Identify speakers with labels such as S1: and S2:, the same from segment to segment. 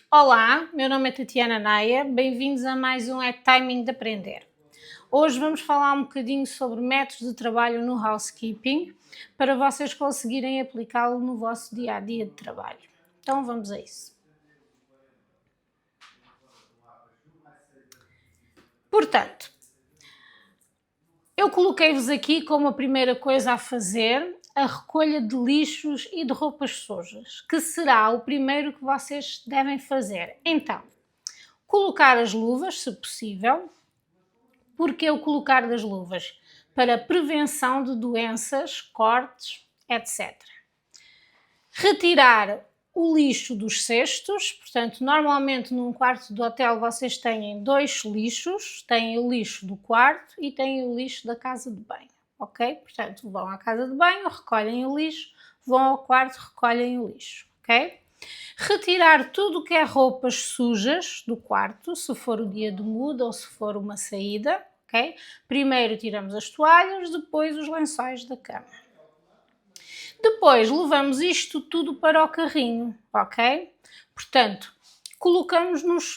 S1: Olá, meu nome é Tatiana Naia, bem-vindos a mais um Timing de Aprender. Hoje vamos falar um bocadinho sobre métodos de trabalho no housekeeping para vocês conseguirem aplicá-lo no vosso dia a dia de trabalho. Então vamos a isso. Portanto, eu coloquei-vos aqui como a primeira coisa a fazer a recolha de lixos e de roupas sujas, que será o primeiro que vocês devem fazer. Então, colocar as luvas, se possível. Porque o colocar das luvas? Para prevenção de doenças, cortes, etc. Retirar o lixo dos cestos, portanto, normalmente num quarto de hotel vocês têm dois lixos, têm o lixo do quarto e têm o lixo da casa de banho, ok? Portanto, vão à casa de banho, recolhem o lixo, vão ao quarto, recolhem o lixo, ok? Retirar tudo o que é roupas sujas do quarto, se for o dia de muda ou se for uma saída, ok? Primeiro tiramos as toalhas, depois os lençóis da cama. Depois levamos isto tudo para o carrinho, ok? Portanto, colocamos nos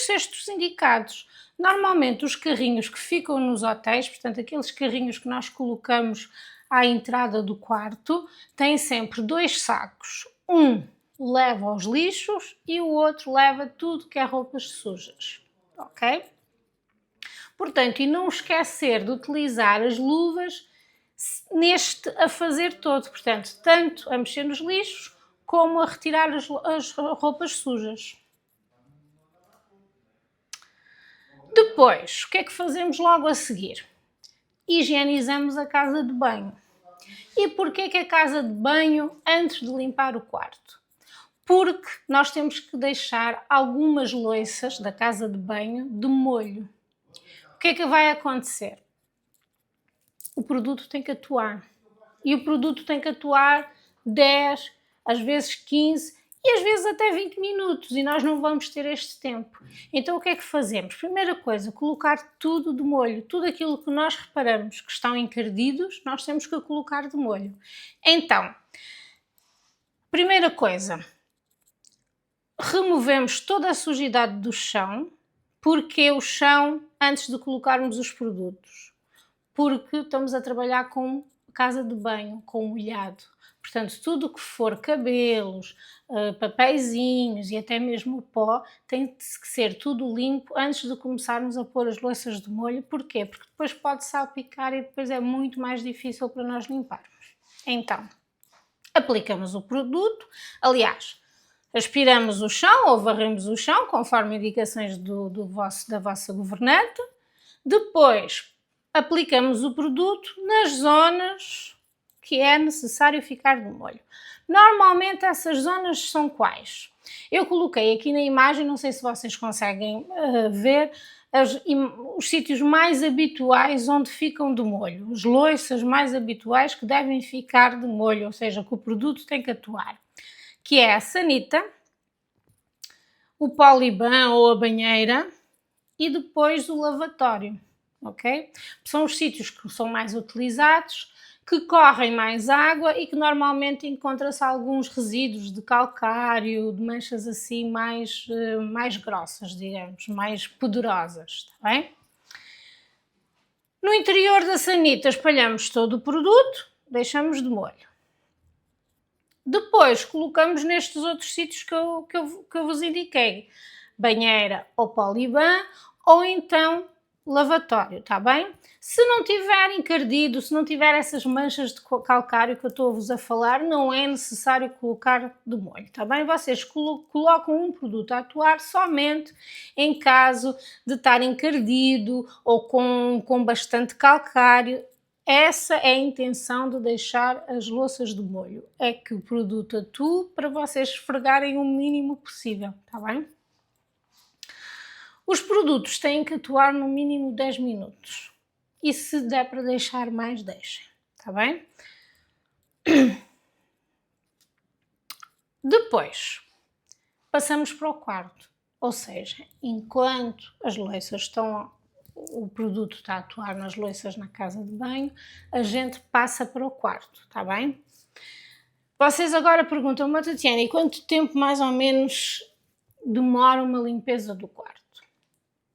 S1: cestos indicados. Normalmente os carrinhos que ficam nos hotéis, portanto aqueles carrinhos que nós colocamos à entrada do quarto, têm sempre dois sacos. Um leva os lixos e o outro leva tudo que é roupas sujas, ok? Portanto, e não esquecer de utilizar as luvas neste a fazer todo, portanto, tanto a mexer nos lixos como a retirar as roupas sujas. Depois, o que é que fazemos logo a seguir? Higienizamos a casa de banho. E porquê que a casa de banho antes de limpar o quarto? Porque nós temos que deixar algumas louças da casa de banho de molho. O que é que vai acontecer? O produto tem que atuar. E o produto tem que atuar 10, às vezes 15 e às vezes até 20 minutos e nós não vamos ter este tempo. Então o que é que fazemos? Primeira coisa, colocar tudo de molho. Tudo aquilo que nós reparamos que estão encardidos, nós temos que colocar de molho. Então, primeira coisa, removemos toda a sujidade do chão. Porque o chão antes de colocarmos os produtos? Porque estamos a trabalhar com casa de banho, com molhado. Portanto, tudo o que for cabelos, papeizinhos e até mesmo o pó, tem que ser tudo limpo antes de começarmos a pôr as louças de molho. Porquê? Porque depois pode salpicar e depois é muito mais difícil para nós limparmos. Então, aplicamos o produto, aliás, aspiramos o chão ou varremos o chão, conforme indicações da vossa governante. Depois, aplicamos o produto nas zonas que é necessário ficar de molho. Normalmente essas zonas são quais? Eu coloquei aqui na imagem, não sei se vocês conseguem ver, os sítios mais habituais onde ficam de molho, as louças mais habituais que devem ficar de molho, ou seja, que o produto tem que atuar, que é a sanita, o poliban ou a banheira e depois o lavatório, ok? São os sítios que são mais utilizados, que correm mais água e que normalmente encontra-se alguns resíduos de calcário, de manchas assim mais grossas, digamos, mais poderosas, está bem? No interior da sanita espalhamos todo o produto, deixamos de molho. Depois colocamos nestes outros sítios que eu vos indiquei, banheira ou poliban, ou então lavatório, está bem? Se não tiver encardido, se não tiver essas manchas de calcário que eu estou-vos a falar, não é necessário colocar de molho, está bem? Vocês colocam um produto a atuar somente em caso de estar encardido ou com bastante calcário. Essa é a intenção de deixar as louças de molho, é que o produto atue para vocês esfregarem o mínimo possível, está bem? Os produtos têm que atuar no mínimo 10 minutos e se der para deixar mais, deixem, está bem? Depois, passamos para o quarto, ou seja, enquanto as louças estão, o produto está a atuar nas louças na casa de banho, a gente passa para o quarto, está bem? Vocês agora perguntam-me, Tatiana, e quanto tempo mais ou menos demora uma limpeza do quarto?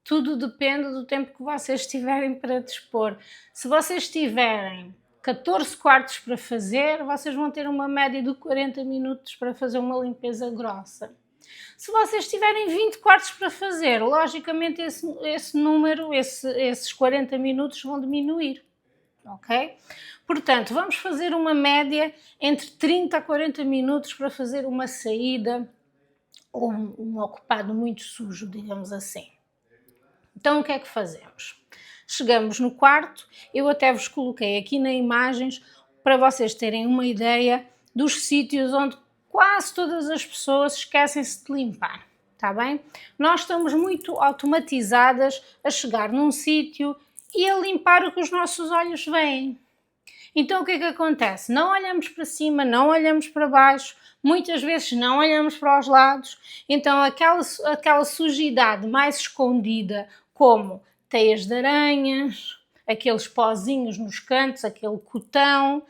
S1: Tudo depende do tempo que vocês tiverem para dispor. Se vocês tiverem 14 quartos para fazer, vocês vão ter uma média de 40 minutos para fazer uma limpeza grossa. Se vocês tiverem 20 quartos para fazer, logicamente esse número, esses 40 minutos vão diminuir, ok? Portanto, vamos fazer uma média entre 30 a 40 minutos para fazer uma saída ou um ocupado muito sujo, digamos assim. Então, o que é que fazemos? Chegamos no quarto, eu até vos coloquei aqui nas imagens para vocês terem uma ideia dos sítios onde quase todas as pessoas esquecem-se de limpar, está bem? Nós estamos muito automatizadas a chegar num sítio e a limpar o que os nossos olhos veem. Então o que é que acontece? Não olhamos para cima, não olhamos para baixo, muitas vezes não olhamos para os lados, então aquela sujidade mais escondida, como teias de aranhas, aqueles pozinhos nos cantos, aquele cotão,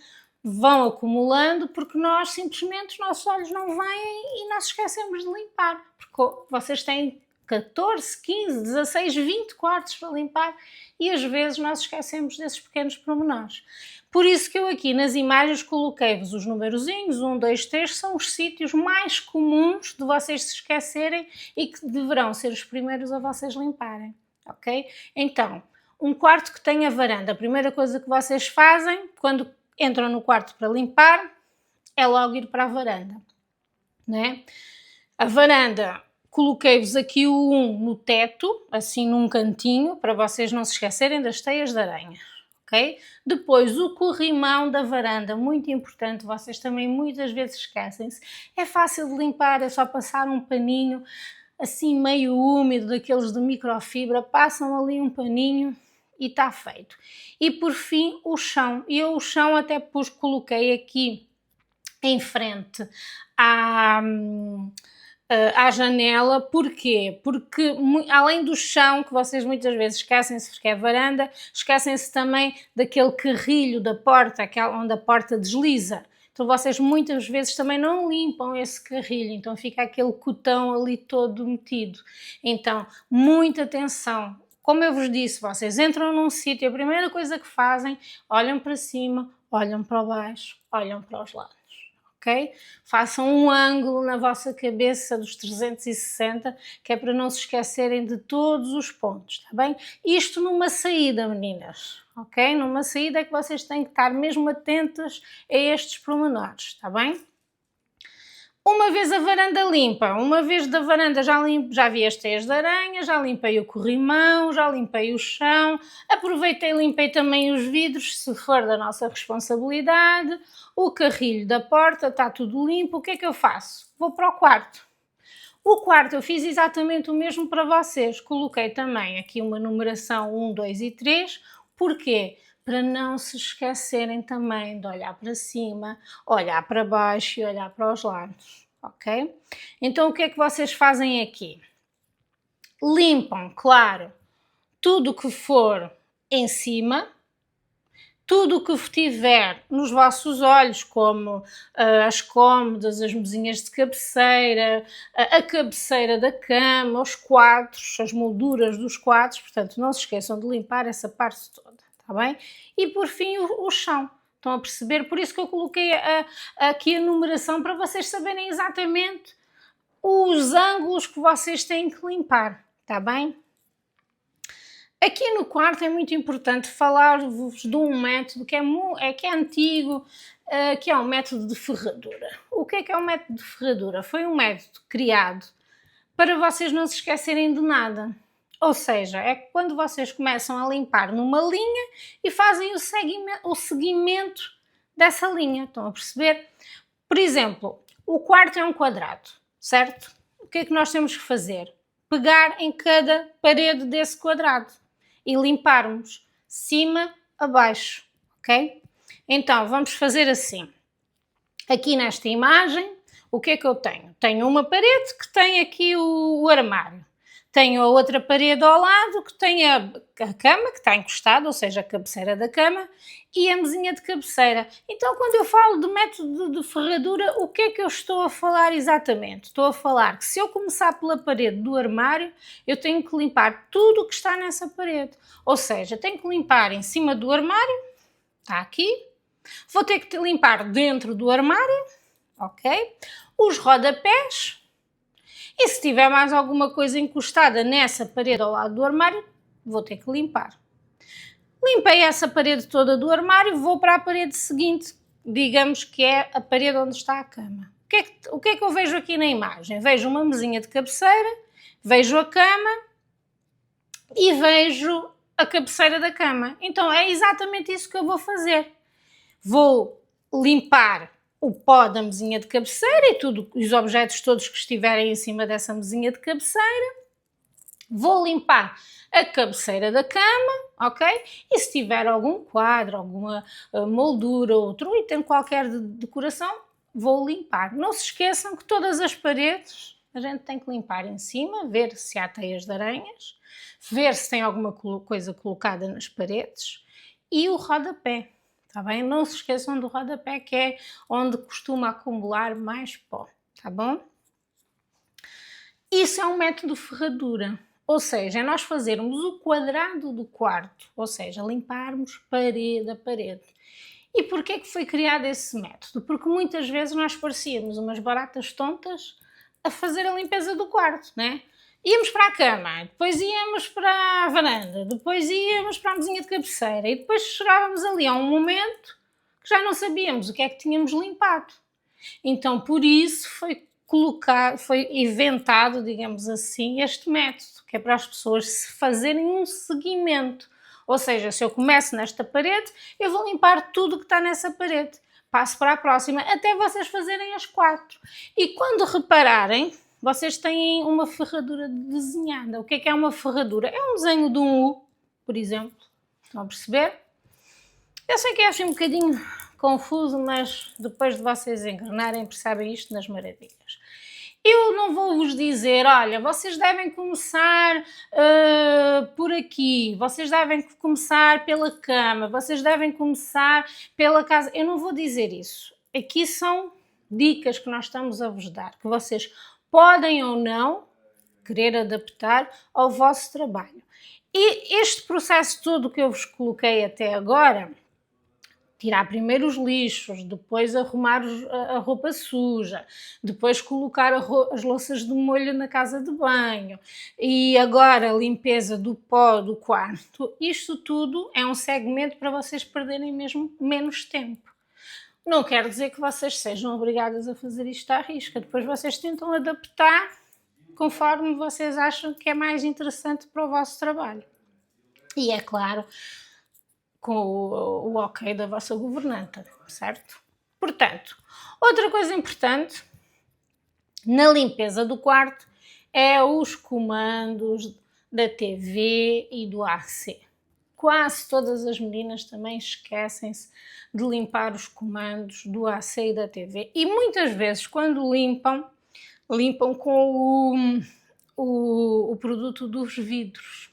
S1: vão acumulando porque nós simplesmente os nossos olhos não veem e nós esquecemos de limpar, porque vocês têm 14, 15, 16, 20 quartos para limpar e às vezes nós esquecemos desses pequenos pormenores. Por isso que eu aqui nas imagens coloquei-vos os numerozinhos, 1, 2, 3, são os sítios mais comuns de vocês se esquecerem e que deverão ser os primeiros a vocês limparem, ok? Então, um quarto que tenha varanda, a primeira coisa que vocês fazem quando entram no quarto para limpar é logo ir para a varanda, né? A varanda, coloquei-vos aqui o 1 no teto, assim num cantinho, para vocês não se esquecerem das teias de aranha, ok? Depois o corrimão da varanda, muito importante, vocês também muitas vezes esquecem-se. É fácil de limpar, é só passar um paninho assim meio úmido, daqueles de microfibra, passam ali um paninho e está feito. E por fim o chão, eu o chão até coloquei aqui em frente à janela, porquê? Porque além do chão, que vocês muitas vezes esquecem-se porque é varanda, esquecem-se também daquele carrilho da porta, onde a porta desliza. Então vocês muitas vezes também não limpam esse carrilho, então fica aquele cotão ali todo metido. Então, muita atenção. Como eu vos disse, vocês entram num sítio, a primeira coisa que fazem, olham para cima, olham para baixo, olham para os lados. Okay? Façam um ângulo na vossa cabeça dos 360, que é para não se esquecerem de todos os pontos, está bem? Isto numa saída, meninas, ok? Numa saída é que vocês têm que estar mesmo atentas a estes pormenores, está bem? Uma vez a varanda limpa, uma vez da varanda já vi as teias de aranha, já limpei o corrimão, já limpei o chão, aproveitei e limpei também os vidros, se for da nossa responsabilidade, o carrilho da porta, está tudo limpo, o que é que eu faço? Vou para o quarto. O quarto eu fiz exatamente o mesmo para vocês, coloquei também aqui uma numeração 1, 2 e 3, porquê? Para não se esquecerem também de olhar para cima, olhar para baixo e olhar para os lados, ok? Então o que é que vocês fazem aqui? Limpam, claro, tudo o que for em cima, tudo o que tiver nos vossos olhos, como as cômodas, as mesinhas de cabeceira, a cabeceira da cama, os quadros, as molduras dos quadros, portanto não se esqueçam de limpar essa parte toda. Está bem? E por fim o chão, estão a perceber? Por isso que eu coloquei aqui a numeração para vocês saberem exatamente os ângulos que vocês têm que limpar, está bem? Aqui no quarto é muito importante falar-vos de um método que é antigo, que é um método de ferradura. O que é um método de ferradura? Foi um método criado para vocês não se esquecerem de nada. Ou seja, é quando vocês começam a limpar numa linha e fazem o seguimento dessa linha, estão a perceber? Por exemplo, o quarto é um quadrado, certo? O que é que nós temos que fazer? Pegar em cada parede desse quadrado e limparmos cima a baixo, ok? Então, vamos fazer assim. Aqui nesta imagem, o que é que eu tenho? Tenho uma parede que tem aqui o armário. Tenho a outra parede ao lado que tem a cama que está encostada, ou seja, a cabeceira da cama, e a mesinha de cabeceira. Então, quando eu falo de método de ferradura, o que é que eu estou a falar exatamente? Estou a falar que se eu começar pela parede do armário, eu tenho que limpar tudo o que está nessa parede. Ou seja, tenho que limpar em cima do armário, está aqui, vou ter que limpar dentro do armário, ok? Os rodapés, e se tiver mais alguma coisa encostada nessa parede ao lado do armário, vou ter que limpar. Limpei essa parede toda do armário, vou para a parede seguinte, digamos que é a parede onde está a cama. O que é que eu vejo aqui na imagem? Vejo uma mesinha de cabeceira, vejo a cama e vejo a cabeceira da cama. Então é exatamente isso que eu vou fazer. Vou limpar o pó da mesinha de cabeceira e os objetos todos que estiverem em cima dessa mesinha de cabeceira. Vou limpar a cabeceira da cama, ok? E se tiver algum quadro, alguma moldura, outro item qualquer de decoração, vou limpar. Não se esqueçam que todas as paredes a gente tem que limpar em cima, ver se há teias de aranhas, ver se tem alguma coisa colocada nas paredes e o rodapé. Tá bem? Não se esqueçam do rodapé, que é onde costuma acumular mais pó, tá bom? Isso é um método de ferradura, ou seja, é nós fazermos o quadrado do quarto, ou seja, limparmos parede a parede. E porquê que foi criado esse método? Porque muitas vezes nós parecíamos umas baratas tontas a fazer a limpeza do quarto, né? Íamos para a cama, depois íamos para a varanda, depois íamos para a mesinha de cabeceira e depois chegávamos ali a um momento que já não sabíamos o que é que tínhamos limpado. Então, por isso foi inventado, digamos assim, este método, que é para as pessoas se fazerem um seguimento. Ou seja, se eu começo nesta parede, eu vou limpar tudo que está nessa parede. Passo para a próxima, até vocês fazerem as 4. E quando repararem, vocês têm uma ferradura desenhada. O que é uma ferradura? É um desenho de um U, por exemplo. Estão a perceber? Eu sei que é assim um bocadinho confuso, mas depois de vocês engrenarem, percebem isto nas maravilhas. Eu não vou vos dizer, olha, vocês devem começar por aqui, vocês devem começar pela cama, vocês devem começar pela casa. Eu não vou dizer isso. Aqui são dicas que nós estamos a vos dar, que vocês podem ou não querer adaptar ao vosso trabalho. E este processo todo que eu vos coloquei até agora, tirar primeiro os lixos, depois arrumar a roupa suja, depois colocar as louças de molho na casa de banho e agora a limpeza do pó do quarto, isto tudo é um segmento para vocês perderem mesmo menos tempo. Não quer dizer que vocês sejam obrigadas a fazer isto à risca, depois vocês tentam adaptar conforme vocês acham que é mais interessante para o vosso trabalho. E é claro, com o ok da vossa governanta, certo? Portanto, outra coisa importante na limpeza do quarto é os comandos da TV e do AC. Quase todas as meninas também esquecem-se de limpar os comandos do AC e da TV. E muitas vezes, quando limpam com o produto dos vidros.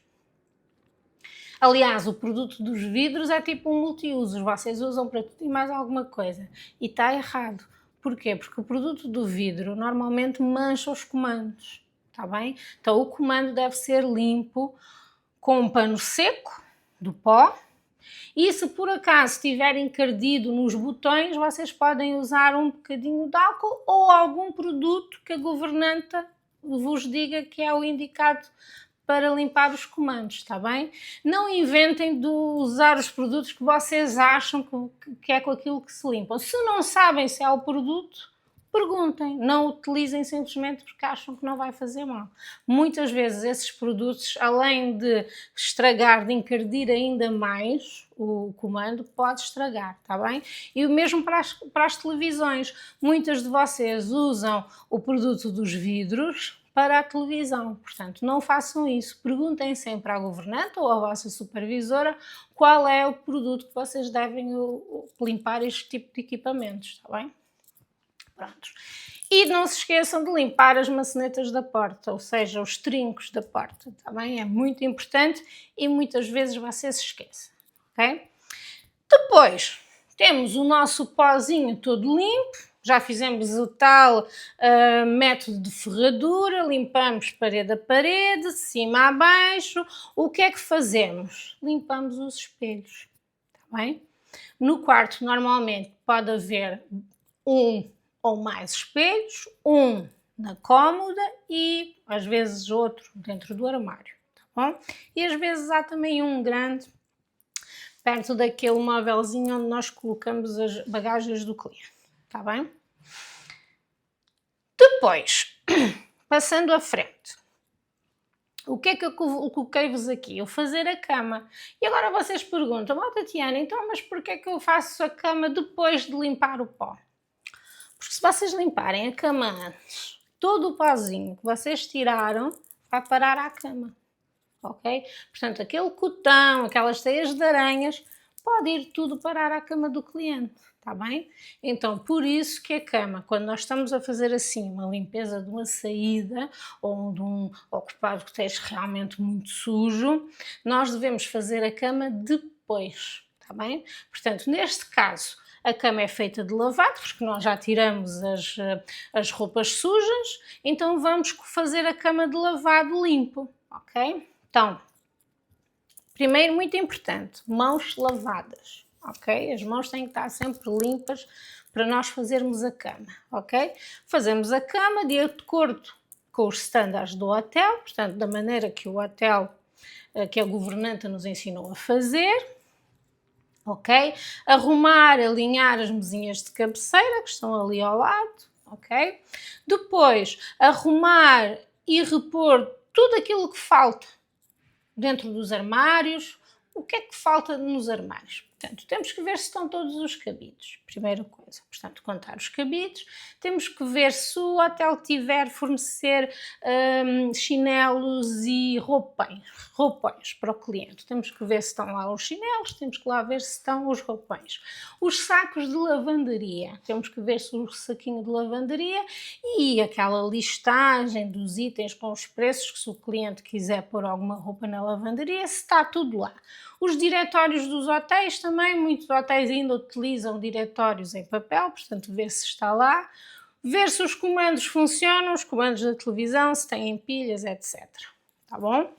S1: Aliás, o produto dos vidros é tipo um multiusos, vocês usam para tudo e mais alguma coisa. E está errado. Porquê? Porque o produto do vidro normalmente mancha os comandos, está bem? Então o comando deve ser limpo com um pano seco, do pó, e se por acaso estiver encardido nos botões, vocês podem usar um bocadinho de álcool ou algum produto que a governanta vos diga que é o indicado para limpar os comandos, está bem? Não inventem de usar os produtos que vocês acham que é com aquilo que se limpam. Se não sabem se é o produto, perguntem, não utilizem simplesmente porque acham que não vai fazer mal. Muitas vezes esses produtos, além de estragar, de encardir ainda mais o comando, pode estragar, está bem? E o mesmo para as televisões. Muitas de vocês usam o produto dos vidros para a televisão, portanto não façam isso, perguntem sempre à governanta ou à vossa supervisora qual é o produto que vocês devem limpar este tipo de equipamentos, está bem? Prontos. E não se esqueçam de limpar as maçanetas da porta, ou seja, os trincos da porta, está bem? É muito importante e muitas vezes vocês se esquecem, ok? Depois, temos o nosso pozinho todo limpo, já fizemos o tal método de ferradura, limpamos parede a parede, de cima a baixo. O que é que fazemos? Limpamos os espelhos, está bem? No quarto, normalmente, pode haver um ou mais espelhos, um na cômoda e às vezes outro dentro do armário, tá bom? E às vezes há também um grande perto daquele móvelzinho onde nós colocamos as bagagens do cliente, tá bem? Depois, passando à frente, o que é que eu coloquei-vos aqui? Eu fazer a cama. E agora vocês perguntam, Tatiana, então mas porquê é que eu faço a cama depois de limpar o pó? Porque se vocês limparem a cama antes, todo o pozinho que vocês tiraram vai parar à cama, ok? Portanto, aquele cotão, aquelas teias de aranhas, pode ir tudo parar à cama do cliente, está bem? Então, por isso que a cama, quando nós estamos a fazer assim uma limpeza de uma saída ou de um ocupado que esteja realmente muito sujo, nós devemos fazer a cama depois, está bem? Portanto, neste caso, a cama é feita de lavado, porque nós já tiramos as roupas sujas, então vamos fazer a cama de lavado limpo, ok? Então, primeiro, muito importante, mãos lavadas, ok? As mãos têm que estar sempre limpas para nós fazermos a cama, ok? Fazemos a cama de acordo com os estándares do hotel, portanto, da maneira que o hotel, que a governanta nos ensinou a fazer, ok? Arrumar, alinhar as mesinhas de cabeceira que estão ali ao lado, ok? Depois, arrumar e repor tudo aquilo que falta dentro dos armários. O que é que falta nos armários? Portanto, temos que ver se estão todos os cabides, primeira coisa. Portanto, contar os cabides. Temos que ver se o hotel tiver fornecer chinelos e roupões para o cliente. Temos que ver se estão lá os chinelos, temos que lá ver se estão os roupões. Os sacos de lavanderia. Temos que ver se o saquinho de lavanderia e aquela listagem dos itens com os preços, que se o cliente quiser pôr alguma roupa na lavanderia, se está tudo lá. Os diretórios dos hotéis também, muitos hotéis ainda utilizam diretórios em papel, portanto ver se está lá, ver se os comandos funcionam, os comandos da televisão, se têm pilhas, etc. Tá bom?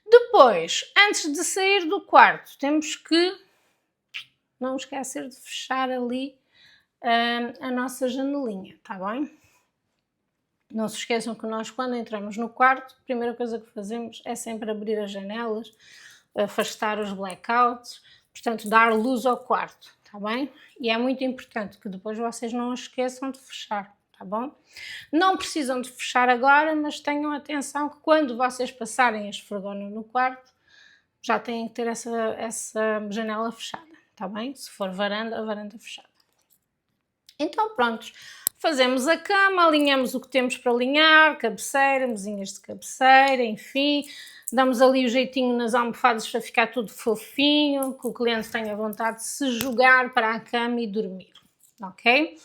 S1: Depois, antes de sair do quarto, temos que não esquecer de fechar ali a nossa janelinha, tá bem? Não se esqueçam que nós, quando entramos no quarto, a primeira coisa que fazemos é sempre abrir as janelas, afastar os blackouts, portanto, dar luz ao quarto, tá bem? E é muito importante que depois vocês não esqueçam de fechar, tá bom? Não precisam de fechar agora, mas tenham atenção que quando vocês passarem a esfregona no quarto, já têm que ter essa janela fechada, tá bem? Se for varanda, a varanda fechada. Então, prontos. Fazemos a cama, alinhamos o que temos para alinhar, cabeceira, mesinhas de cabeceira, enfim, damos ali o jeitinho nas almofadas para ficar tudo fofinho, que o cliente tenha vontade de se jogar para a cama e dormir, ok?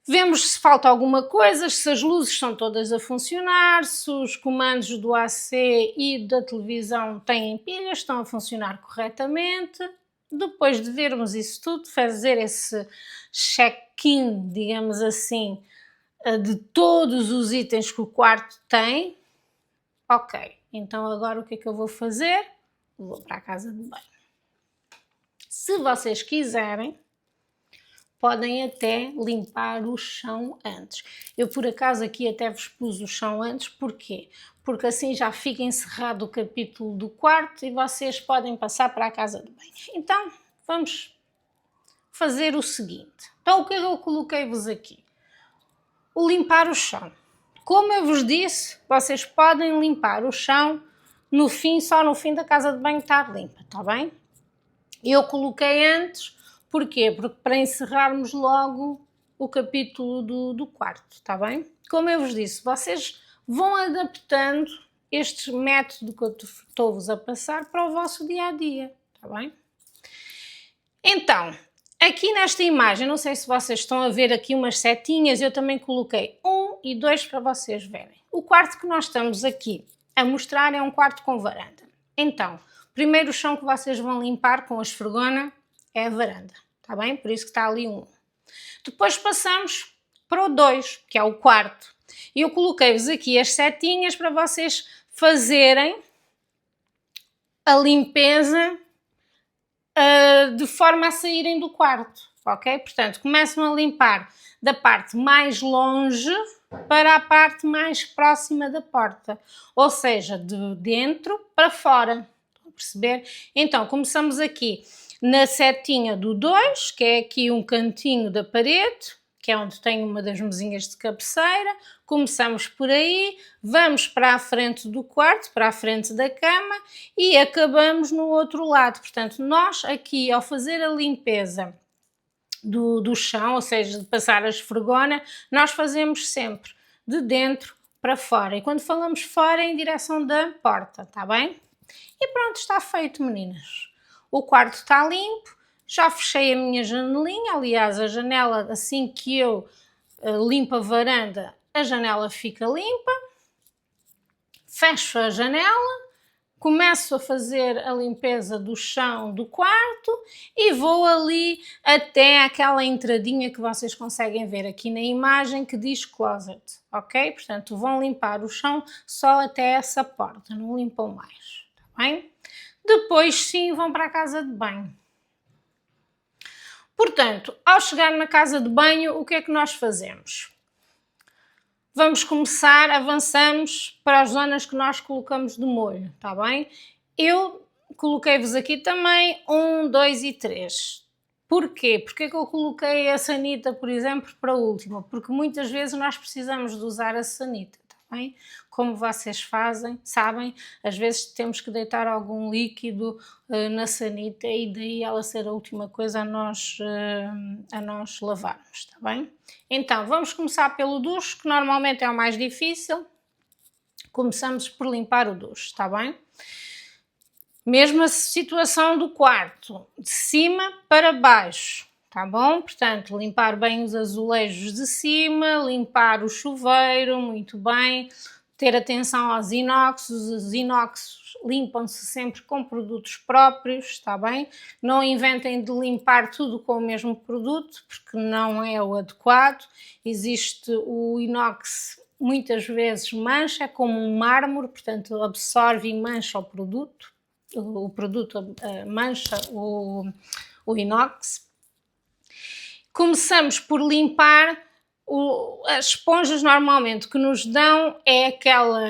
S1: Vemos se falta alguma coisa, se as luzes estão todas a funcionar, se os comandos do AC e da televisão têm pilhas, estão a funcionar corretamente. Depois de vermos isso tudo, fazer esse check-in, digamos assim, de todos os itens que o quarto tem. Ok, então agora o que é que eu vou fazer? Vou para a casa de banho. Se vocês quiserem, podem até limpar o chão antes. Eu por acaso aqui até vos pus o chão antes, porquê? Porque assim já fica encerrado o capítulo do quarto e vocês podem passar para a casa de banho. Então, vamos fazer o seguinte. Então, o que eu coloquei-vos aqui? O limpar o chão. Como eu vos disse, vocês podem limpar o chão no fim, só no fim da casa de banho estar limpa, está bem? Eu coloquei antes, porquê? Porque para encerrarmos logo o capítulo do quarto, está bem? Como eu vos disse, vocês vão adaptando este método que eu estou-vos a passar para o vosso dia-a-dia, está bem? Então, Aqui nesta imagem, não sei se vocês estão a ver aqui umas setinhas, eu também coloquei 1 e 2 para vocês verem. O quarto que nós estamos aqui a mostrar é um quarto com varanda. Então, primeiro o chão que vocês vão limpar com a esfregona é a varanda, está bem? Por isso que está ali 1. Depois passamos para o 2, que é o quarto. E eu coloquei-vos aqui as setinhas para vocês fazerem a limpeza de forma a saírem do quarto, ok? Portanto, começam a limpar da parte mais longe para a parte mais próxima da porta, ou seja, de dentro para fora, estão a perceber? Então, começamos aqui na setinha do 2, que é aqui um cantinho da parede, que é onde tem uma das mesinhas de cabeceira. Começamos por aí, vamos para a frente do quarto, para a frente da cama e acabamos no outro lado. Portanto, nós aqui ao fazer a limpeza do chão, ou seja, de passar a esfregona, nós fazemos sempre de dentro para fora. E quando falamos fora, é em direção da porta, está bem? E pronto, está feito, meninas. O quarto está limpo. Já fechei a minha janelinha, aliás, a janela, assim que eu limpo a varanda, a janela fica limpa. Fecho a janela, começo a fazer a limpeza do chão do quarto e vou ali até aquela entradinha que vocês conseguem ver aqui na imagem que diz closet, ok? Portanto, vão limpar o chão só até essa porta, não limpam mais, tá bem? Depois sim vão para a casa de banho. Portanto, ao chegar na casa de banho, o que é que nós fazemos? Vamos começar, avançamos para as zonas que nós colocamos de molho, está bem? Eu coloquei-vos aqui também 1, 2 e 3. Porquê? Porque é que eu coloquei a sanita, por exemplo, para a última? Porque muitas vezes nós precisamos de usar a sanita, está bem? Como vocês sabem, às vezes temos que deitar algum líquido na sanita e daí ela ser a última coisa a nós lavarmos, está bem? Então, vamos começar pelo duche, que normalmente é o mais difícil. Começamos por limpar o duche, está bem? Mesma situação do quarto, de cima para baixo, tá bom? Portanto, limpar bem os azulejos de cima, limpar o chuveiro, muito bem. Ter atenção aos inoxes, os inoxes limpam-se sempre com produtos próprios, está bem? Não inventem de limpar tudo com o mesmo produto, porque não é o adequado. Existe o inox, muitas vezes mancha, é como um mármore, portanto absorve e mancha o produto mancha o inox. Começamos por limpar. As esponjas normalmente que nos dão é aquela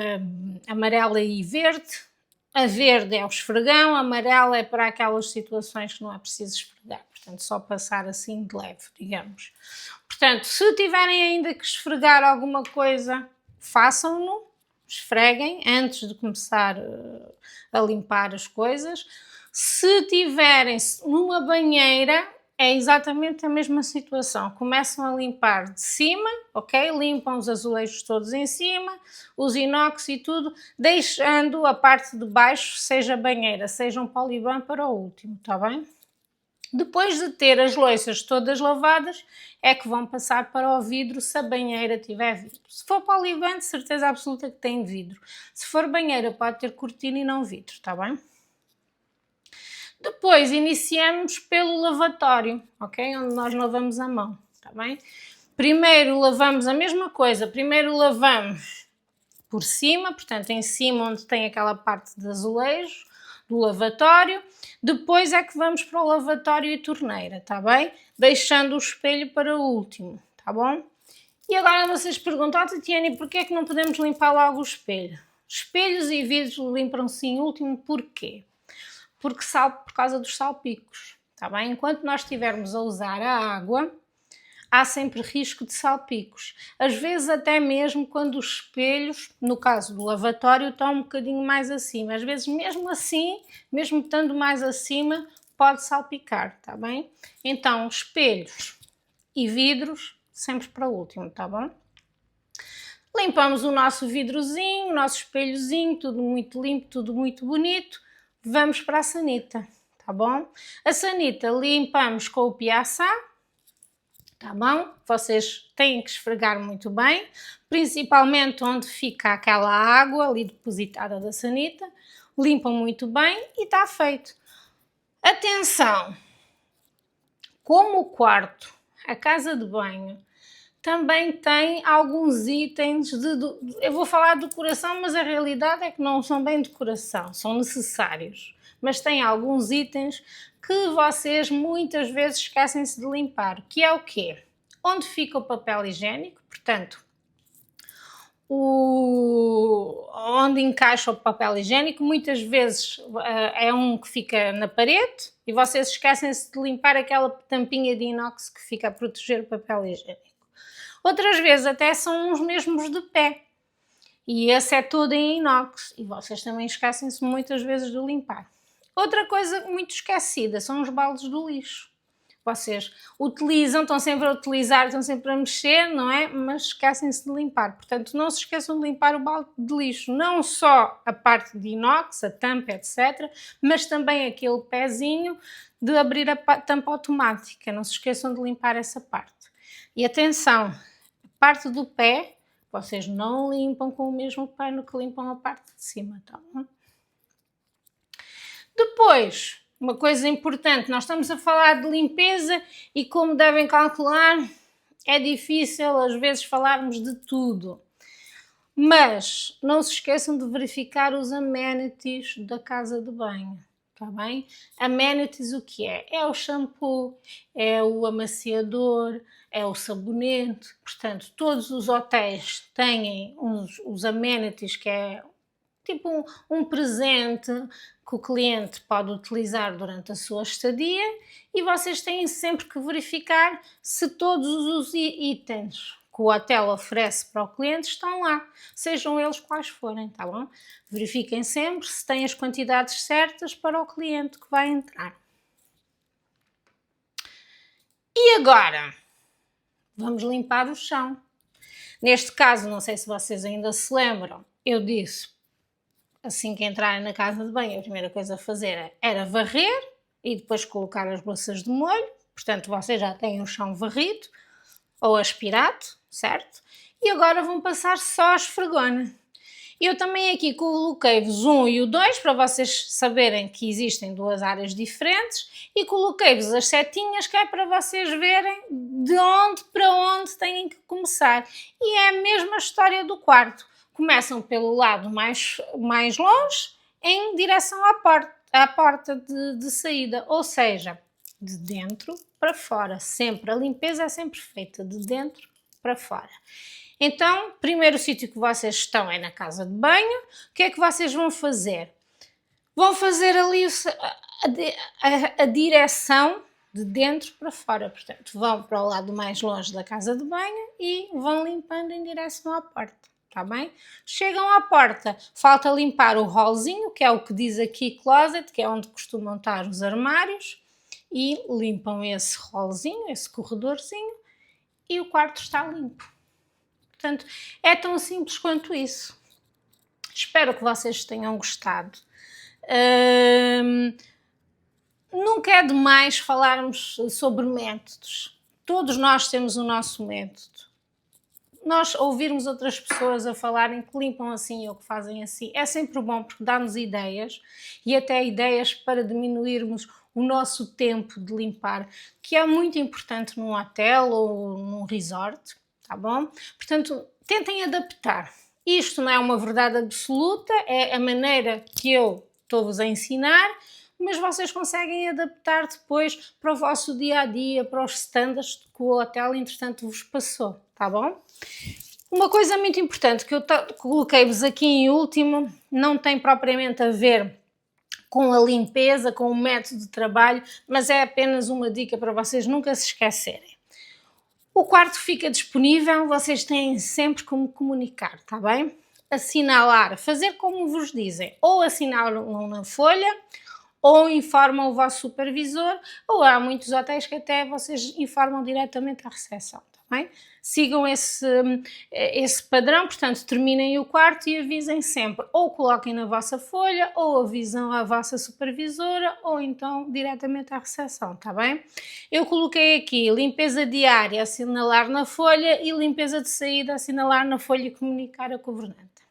S1: amarela e verde. A verde é o esfregão, a amarela é para aquelas situações que não é preciso esfregar, portanto só passar assim de leve, digamos. Portanto, se tiverem ainda que esfregar alguma coisa, façam-no, esfreguem antes de começar a limpar as coisas. Se tiverem numa banheira, é exatamente a mesma situação. Começam a limpar de cima, ok? Limpam os azulejos todos em cima, os inox e tudo, deixando a parte de baixo, seja banheira, seja um poliban, para o último, está bem? Depois de ter as louças todas lavadas, é que vão passar para o vidro, se a banheira tiver vidro. Se for poliban, de certeza absoluta que tem vidro. Se for banheira, pode ter cortina e não vidro, está bem? Depois iniciamos pelo lavatório, ok? Onde nós lavamos a mão, está bem? Primeiro lavamos a mesma coisa, primeiro lavamos por cima, portanto em cima onde tem aquela parte de azulejo, do lavatório. Depois é que vamos para o lavatório e torneira, está bem? Deixando o espelho para o último, está bom? E agora vocês perguntam, Tatiana, porquê é que não podemos limpar logo o espelho? Espelhos e vidros limpam-se em último, porquê? Por causa dos salpicos, está bem? Enquanto nós estivermos a usar a água, há sempre risco de salpicos. Às vezes até mesmo quando os espelhos, no caso do lavatório, estão um bocadinho mais acima. Às vezes mesmo assim, mesmo estando mais acima, pode salpicar, está bem? Então, espelhos e vidros, sempre para o último, está bom? Limpamos o nosso vidrozinho, o nosso espelhozinho, tudo muito limpo, tudo muito bonito. Vamos para a sanita, tá tá bom? A sanita limpamos com o piaçá, tá bom? Vocês têm que esfregar muito bem, principalmente onde fica aquela água ali depositada da sanita, limpam muito bem e está feito. Atenção! Como o quarto, a casa de banho, também tem alguns itens eu vou falar de decoração, mas a realidade é que não são bem decoração, são necessários. Mas tem alguns itens que vocês muitas vezes esquecem-se de limpar, que é o quê? Onde fica o papel higiênico, portanto, onde encaixa o papel higiênico, muitas vezes é um que fica na parede e vocês esquecem-se de limpar aquela tampinha de inox que fica a proteger o papel higiênico. Outras vezes até são os mesmos de pé e esse é todo em inox e vocês também esquecem-se muitas vezes de limpar. Outra coisa muito esquecida são os baldes do lixo. Vocês utilizam, estão sempre a utilizar, estão sempre a mexer, não é? Mas esquecem-se de limpar. Portanto, não se esqueçam de limpar o balde de lixo. Não só a parte de inox, a tampa, etc. Mas também aquele pezinho de abrir a tampa automática. Não se esqueçam de limpar essa parte. E atenção, a parte do pé, vocês não limpam com o mesmo pano que limpam a parte de cima, tá bom? Depois, uma coisa importante, nós estamos a falar de limpeza e como devem calcular, é difícil às vezes falarmos de tudo. Mas não se esqueçam de verificar os amenities da casa de banho, está bem? Amenities o que é? É o shampoo, é o amaciador, é o sabonete, portanto todos os hotéis têm os amenities que é tipo um presente que o cliente pode utilizar durante a sua estadia e vocês têm sempre que verificar se todos os itens que o hotel oferece para o cliente estão lá, sejam eles quais forem, tá bom? Verifiquem sempre se têm as quantidades certas para o cliente que vai entrar. E agora, vamos limpar o chão. Neste caso, não sei se vocês ainda se lembram, eu disse assim que entrarem na casa de banho, a primeira coisa a fazer era varrer e depois colocar as louças de molho. Portanto, vocês já têm o chão varrido ou aspirado, certo? E agora vão passar só a esfregona. Eu também aqui coloquei-vos 1 e o 2 para vocês saberem que existem duas áreas diferentes e coloquei-vos as setinhas que é para vocês verem de onde para onde têm que começar. E é a mesma história do quarto. Começam pelo lado mais longe em direção à porta de saída, ou seja, de dentro para fora. Sempre, a limpeza é sempre feita de dentro para fora. Então, primeiro sítio que vocês estão é na casa de banho. O que é que vocês vão fazer? Vão fazer ali a direção de dentro para fora, portanto, vão para o lado mais longe da casa de banho e vão limpando em direção à porta. Tá bem? Chegam à porta, falta limpar o hallzinho, que é o que diz aqui closet, que é onde costumam estar os armários, e limpam esse hallzinho, esse corredorzinho, e o quarto está limpo. Portanto, é tão simples quanto isso. Espero que vocês tenham gostado. Nunca é demais falarmos sobre métodos. Todos nós temos o nosso método. Nós ouvirmos outras pessoas a falarem que limpam assim ou que fazem assim, é sempre bom porque dá-nos ideias e até ideias para diminuirmos o nosso tempo de limpar, que é muito importante num hotel ou num resort, tá bom? Portanto, tentem adaptar. Isto não é uma verdade absoluta, é a maneira que eu estou-vos a ensinar, mas vocês conseguem adaptar depois para o vosso dia-a-dia, para os standards que o hotel, entretanto, vos passou, tá bom? Uma coisa muito importante que eu coloquei-vos aqui em último, não tem propriamente a ver com a limpeza, com o método de trabalho, mas é apenas uma dica para vocês nunca se esquecerem. O quarto fica disponível, vocês têm sempre como comunicar, tá bem? Assinalar, fazer como vos dizem, ou assinalam na folha, ou informam o vosso supervisor, ou há muitos hotéis que até vocês informam diretamente à recepção. Tá? bem? Sigam esse padrão, portanto, terminem o quarto e avisem sempre, ou coloquem na vossa folha, ou avisam a vossa supervisora, ou então diretamente à recepção, está bem? Eu coloquei aqui limpeza diária, assinalar na folha, e limpeza de saída, assinalar na folha e comunicar a governanta.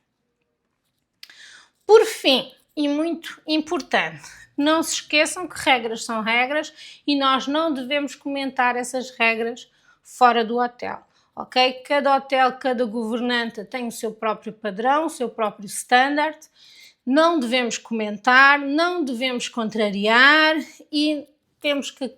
S1: Por fim, e muito importante, não se esqueçam que regras são regras e nós não devemos comentar essas regras fora do hotel, ok? Cada hotel, cada governanta tem o seu próprio padrão, o seu próprio standard, não devemos comentar, não devemos contrariar e temos que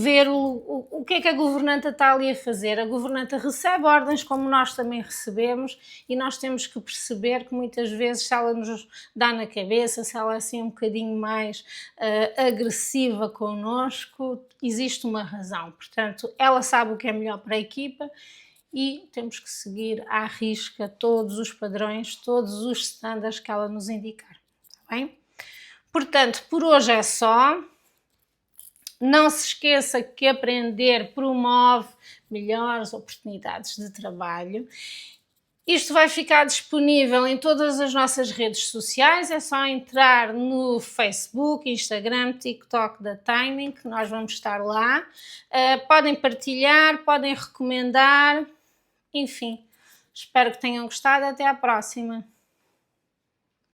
S1: ver o que é que a governanta está ali a fazer. A governanta recebe ordens como nós também recebemos e nós temos que perceber que muitas vezes, se ela nos dá na cabeça, se ela é assim um bocadinho mais agressiva connosco, existe uma razão. Portanto, ela sabe o que é melhor para a equipa e temos que seguir à risca todos os padrões, todos os standards que ela nos indicar. Está bem? Portanto, por hoje é só. Não se esqueça que aprender promove melhores oportunidades de trabalho. Isto vai ficar disponível em todas as nossas redes sociais, é só entrar no Facebook, Instagram, TikTok da Timing, que nós vamos estar lá. Podem partilhar, podem recomendar, enfim, espero que tenham gostado, até à próxima.